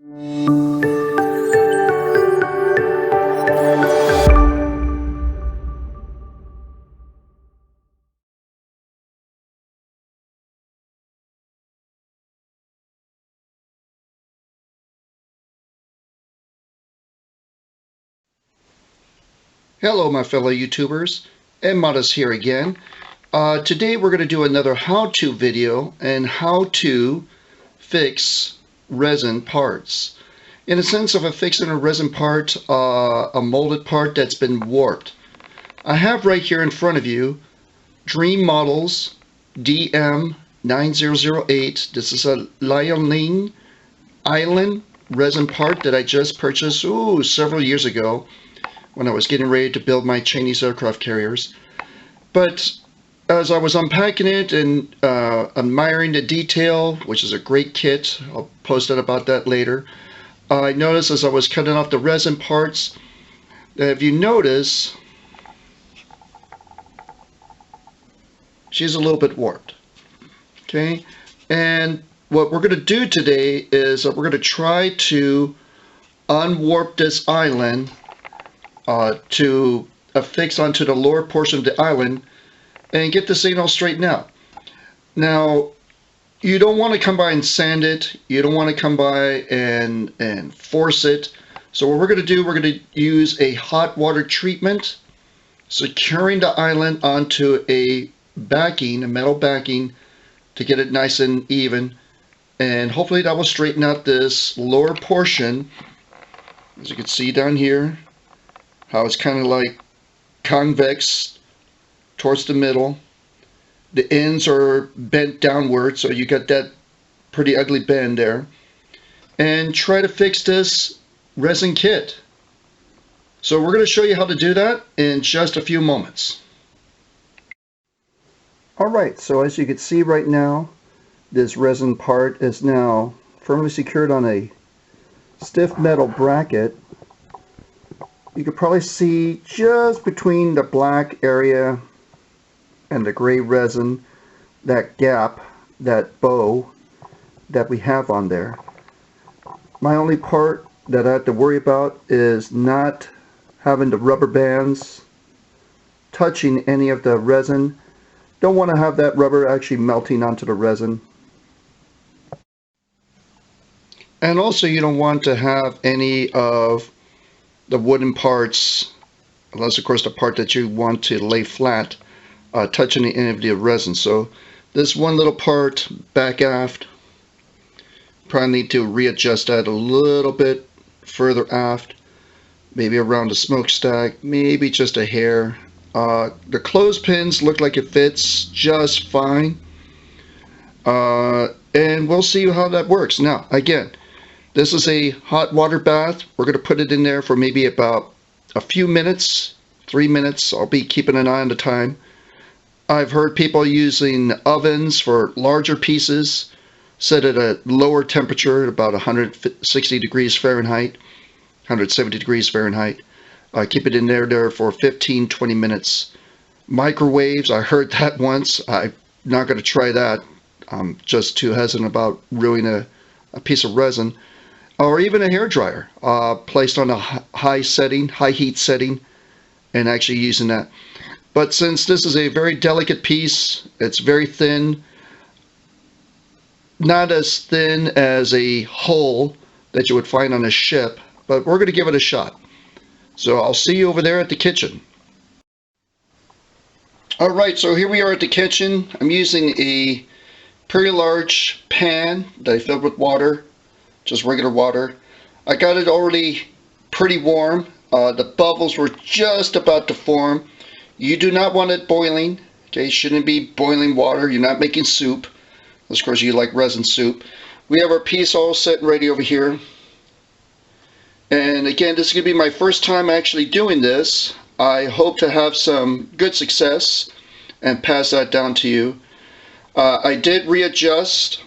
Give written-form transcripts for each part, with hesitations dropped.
Hello my fellow YouTubers, Modest here again. Today we're going to do another how-to video and how to fix resin parts. In a sense of fixing a resin part, a molded part that's been warped. I have right here in front of you DreamModel's DM9008. This is a Liaoning island resin part that I just purchased several years ago, when I was getting ready to build my Chinese aircraft carriers. But as I was unpacking it and admiring the detail, which is a great kit, I'll post about that later, I noticed as I was cutting off the resin parts that if you notice, she's a little bit warped. Okay, and what we're going to do today is we're going to try to unwarp this island to affix onto the lower portion of the island and get this thing all straightened out. Now, you don't want to come by and sand it. You don't want to come by and force it. So what we're going to do, we're going to use a hot water treatment, securing the island onto a backing, a metal backing, to get it nice and even. And hopefully that will straighten out this lower portion. As you can see down here, how it's kind of like convex towards the middle. The ends are bent downward, so you got that pretty ugly bend there. And try to fix this resin kit. So we're going to show you how to do that in just a few moments. Alright, so as you can see right now, this resin part is now firmly secured on a stiff metal bracket. You can probably see just between the black area and the gray resin, that gap, that bow that we have on there. My only part that I have to worry about is not having the rubber bands touching any of the resin. Don't want to have that rubber actually melting onto the resin. And also you don't want to have any of the wooden parts, unless of course the part that you want to lay flat, touching the end of the resin. So this one little part back aft, probably need to readjust that a little bit further aft, maybe around the smokestack, maybe just a hair. The clothespins look like it fits just fine, and we'll see how that works. Now again, this is a hot water bath. We're going to put it in there for maybe about a few minutes, 3 minutes. I'll be keeping an eye on the time. I've heard people using ovens for larger pieces, set at a lower temperature, about 160 degrees Fahrenheit, 170 degrees Fahrenheit. Keep it in there for 15-20 minutes. Microwaves, I heard that once. I'm not going to try that. I'm just too hesitant about ruining a piece of resin. Or even a hairdryer, placed on a high heat setting, and actually using that. But since this is a very delicate piece, it's very thin, not as thin as a hull that you would find on a ship, but we're going to give it a shot. So I'll see you over there at the kitchen. Alright, so here we are at the kitchen. I'm using a pretty large pan that I filled with water, just regular water. I got it already pretty warm. The bubbles were just about to form. You do not want it boiling. Okay, shouldn't be boiling water. You're not making soup. Of course, you like resin soup. We have our piece all set and ready over here. And again, this is going to be my first time actually doing this. I hope to have some good success and pass that down to you. I did readjust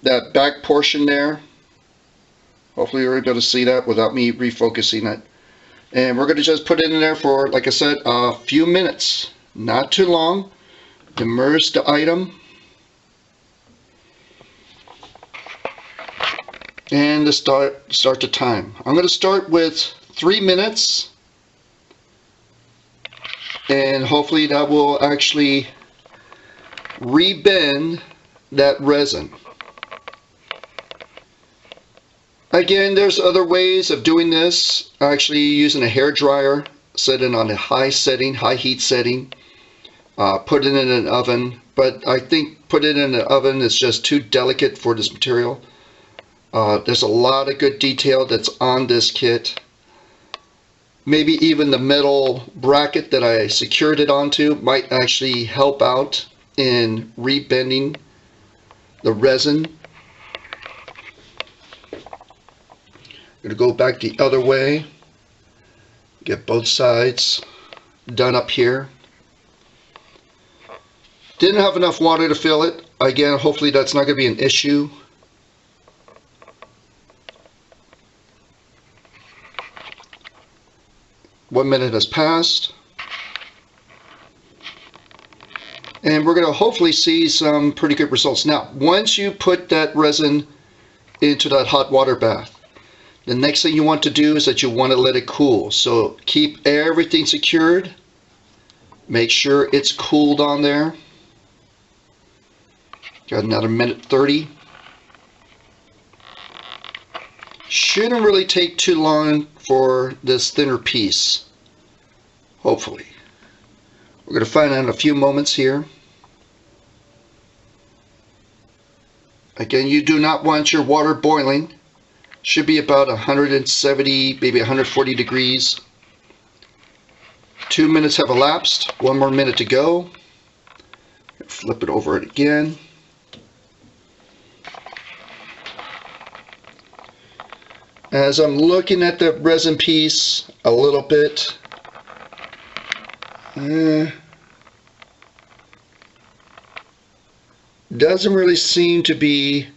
that back portion there. Hopefully you're able to see that without me refocusing it. And we're going to just put it in there for, like I said, a few minutes. Not too long. Immerse the item. And to start the time. I'm going to start with 3 minutes, and hopefully that will actually rebend that resin. Again, there's other ways of doing this, actually using a hair dryer, set it on a high heat setting, put it in an oven, but I think put it in an oven is just too delicate for this material. There's a lot of good detail that's on this kit. Maybe even the metal bracket that I secured it onto might actually help out in rebending the resin. I'm going to go back the other way, get both sides done up here. Didn't have enough water to fill it. Again, hopefully that's not going to be an issue. One minute has passed. And we're going to hopefully see some pretty good results. Now, once you put that resin into that hot water bath, the next thing you want to do is that you want to let it cool. So keep everything secured. Make sure it's cooled on there. Got another minute 30. Shouldn't really take too long for this thinner piece, hopefully. We're going to find out in a few moments here. Again, you do not want your water boiling. Should be about 170, maybe 140 degrees. 2 minutes have elapsed. 1 more minute to go. Flip it over it again. As I'm looking at the resin piece a little bit, doesn't really seem to be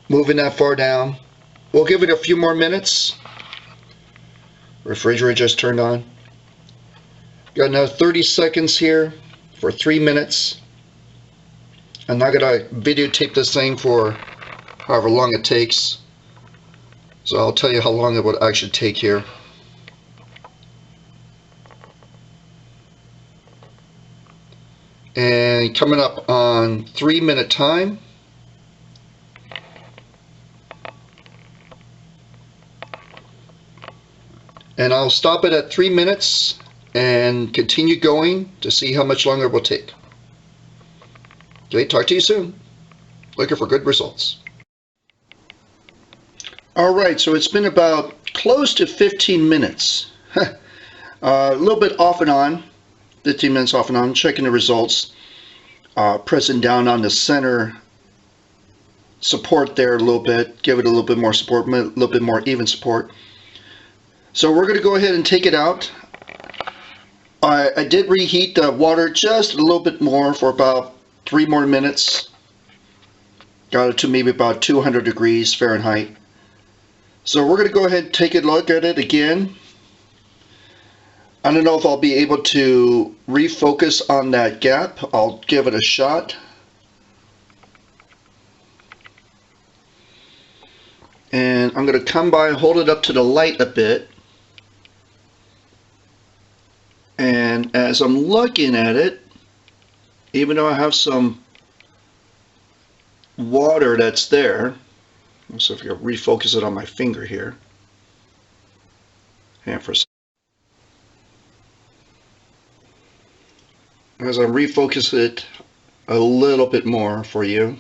moving that far down. We'll give it a few more minutes. Refrigerator just turned on. Got another 30 seconds here for 3 minutes. I'm not going to videotape this thing for however long it takes. So I'll tell you how long it would actually take here. And coming up on 3 minute time. And I'll stop it at 3 minutes and continue going to see how much longer it will take. Okay, talk to you soon. Looking for good results. Alright, so it's been about close to 15 minutes. A little bit off and on. 15 minutes off and on, checking the results. Pressing down on the center support there a little bit. Give it a little bit more support, a little bit more even support. So we're going to go ahead and take it out. I did reheat the water just a little bit more for about 3 more minutes. Got it to maybe about 200 degrees Fahrenheit. So we're going to go ahead and take a look at it again. I don't know if I'll be able to refocus on that gap. I'll give it a shot. And I'm going to come by and hold it up to the light a bit. And as I'm looking at it, even though I have some water that's there, so if I can refocus it on my finger here. And for a second. As I refocus it a little bit more for you,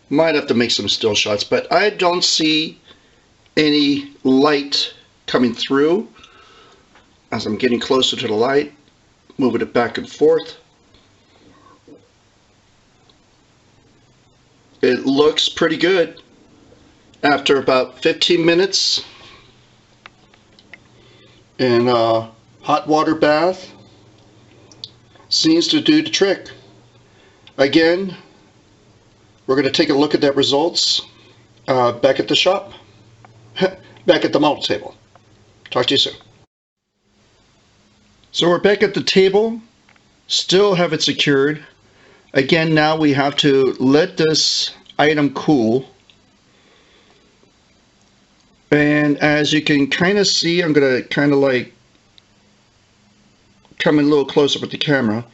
might have to make some still shots, but I don't see any light coming through. As I'm getting closer to the light, moving it back and forth. It looks pretty good. After about 15 minutes in a hot water bath, seems to do the trick. Again, we're going to take a look at that results back at the shop, back at the model table. Talk to you soon. So we're back at the table, still have it secured. Again, now we have to let this item cool. And as you can kind of see, I'm going to kind of like come in a little closer with the camera.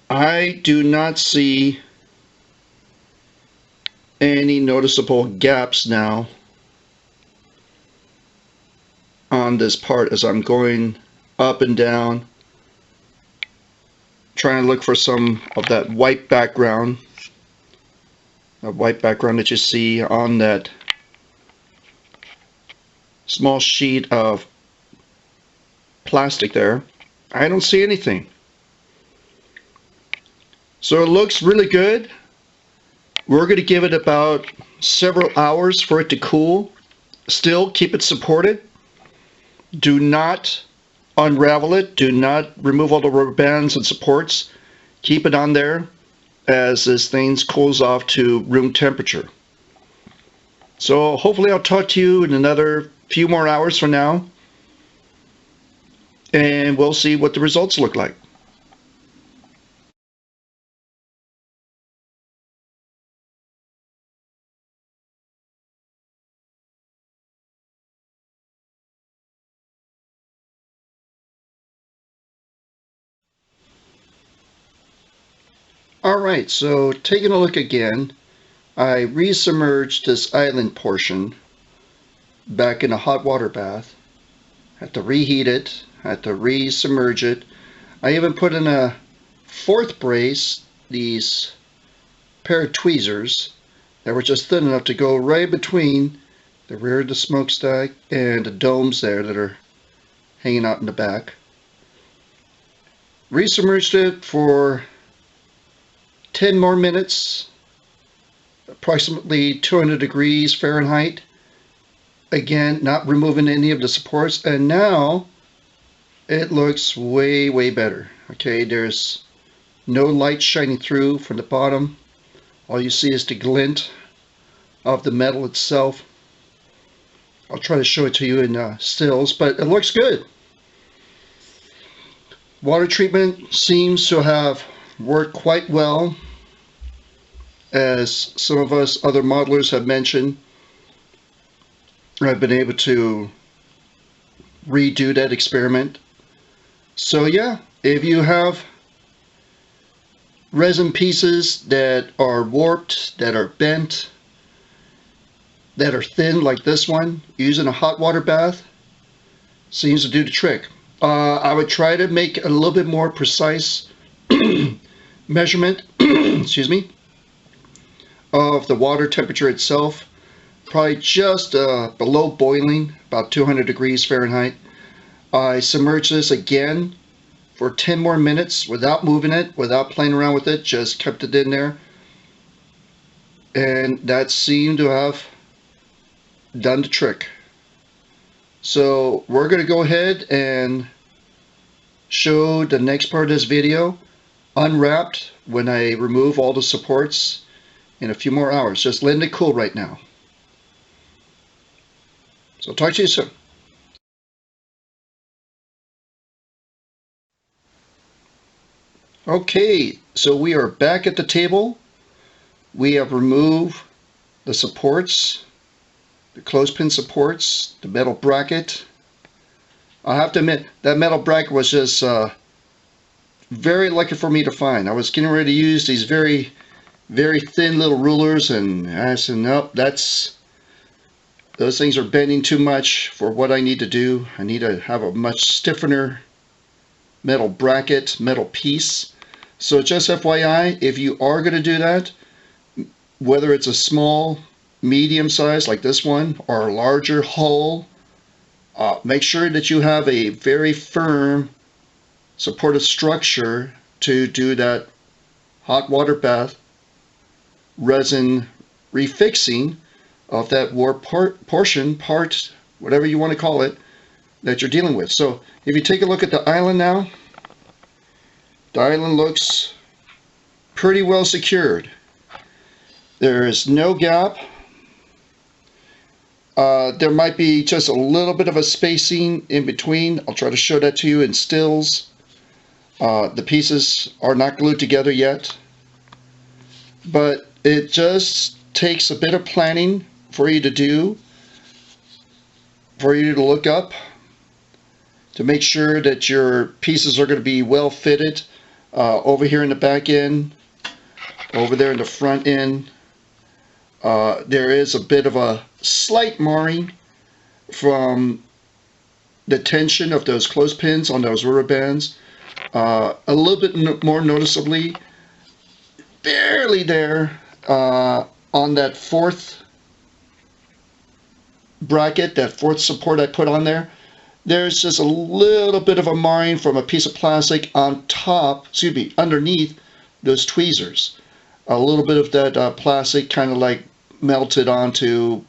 I do not see any noticeable gaps now on this part as I'm going up and down, trying to look for some of that white background that you see on that small sheet of plastic there. I don't see anything. So it looks really good. We're going to give it about several hours for it to cool. Still keep it supported. Do not unravel it. Do not remove all the rubber bands and supports. Keep it on there as this thing cools off to room temperature. So hopefully I'll talk to you in another few more hours from now, and we'll see what the results look like. Alright, so taking a look again, I resubmerged this island portion back in a hot water bath. Had to reheat it, had to resubmerge it. I even put in a fourth brace, these pair of tweezers that were just thin enough to go right between the rear of the smokestack and the domes there that are hanging out in the back. Resubmerged it for 10 more minutes, approximately 200 degrees Fahrenheit. Again, not removing any of the supports, and now it looks way better. Okay, there's no light shining through from the bottom. All you see is the glint of the metal itself. I'll try to show it to you in stills, but it looks good. Water treatment seems to have worked quite well. As some of us other modelers have mentioned, I've been able to redo that experiment. So yeah, if you have resin pieces that are warped, that are bent, that are thin like this one, using a hot water bath seems to do the trick. I would try to make a little bit more precise measurement excuse me, of the water temperature itself. Probably just below boiling, about 200 degrees Fahrenheit. I submerged this again for 10 more minutes without moving it, without playing around with it, just kept it in there. And that seemed to have done the trick. So we're going to go ahead and show the next part of this video unwrapped when I remove all the supports in a few more hours. Just letting it cool right now. So talk to you soon. Okay, so we are back at the table. We have removed the supports, the clothespin supports, the metal bracket. I have to admit, that metal bracket was just very lucky for me to find. I was getting ready to use these very thin little rulers, and I said, nope, those things are bending too much for what I need to do. I need to have a much stiffer metal bracket, metal piece. So just FYI, if you are going to do that, whether it's a small, medium size like this one, or a larger hull, make sure that you have a very firm supportive structure to do that hot water bath resin refixing of that warp part, whatever you want to call it, that you're dealing with. So if you take a look at the island now, the island looks pretty well secured. There is no gap. There might be just a little bit of a spacing in between. I'll try to show that to you in stills. The pieces are not glued together yet, but it just takes a bit of planning for you to do. for you to look up to make sure that your pieces are going to be well fitted. Over here in the back end, over there in the front end, there is a bit of a slight marring from the tension of those clothespins on those rubber bands. A little bit more noticeably, barely there on that fourth bracket, that fourth support I put on there. There's just a little bit of a marring from a piece of plastic on top, excuse me, underneath those tweezers. A little bit of that plastic kind of like melted onto,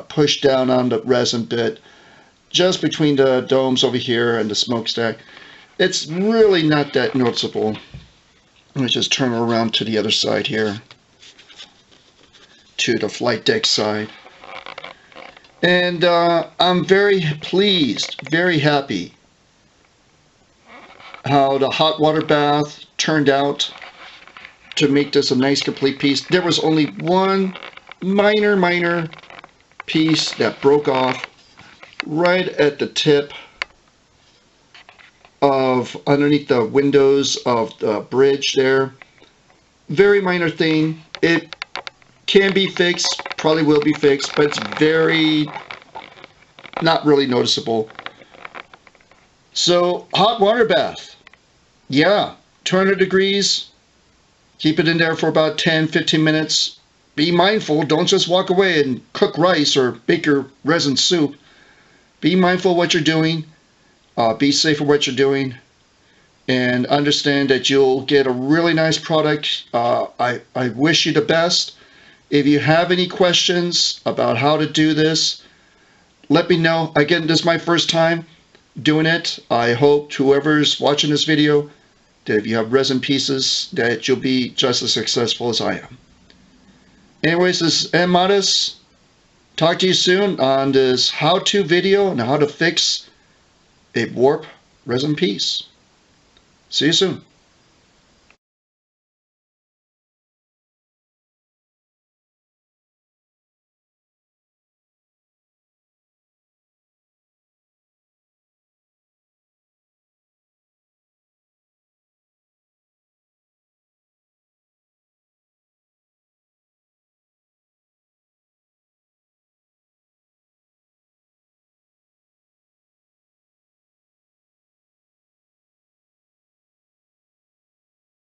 pushed down on the resin bit, just between the domes over here and the smokestack. It's really not that noticeable. Let me just turn around to the other side here, to the flight deck side. And I'm very pleased, very happy how the hot water bath turned out to make this a nice complete piece. There was only one minor piece that broke off right at the tip of underneath the windows of the bridge there. Very minor thing. It can be fixed, probably will be fixed, but it's very not really noticeable. So hot water bath, yeah, 200 degrees, keep it in there for about 10-15 minutes. Be mindful, don't just walk away and cook rice or bake your resin soup. Be mindful of what you're doing, be safe with what you're doing, and understand that you'll get a really nice product. I wish you the best. If you have any questions about how to do this, let me know. Again, this is my first time doing it. I hope whoever's watching this video, that if you have resin pieces, that you'll be just as successful as I am. Anyways, this is Modest. Talk to you soon on this how-to video on how to fix a warp resin piece. See you soon.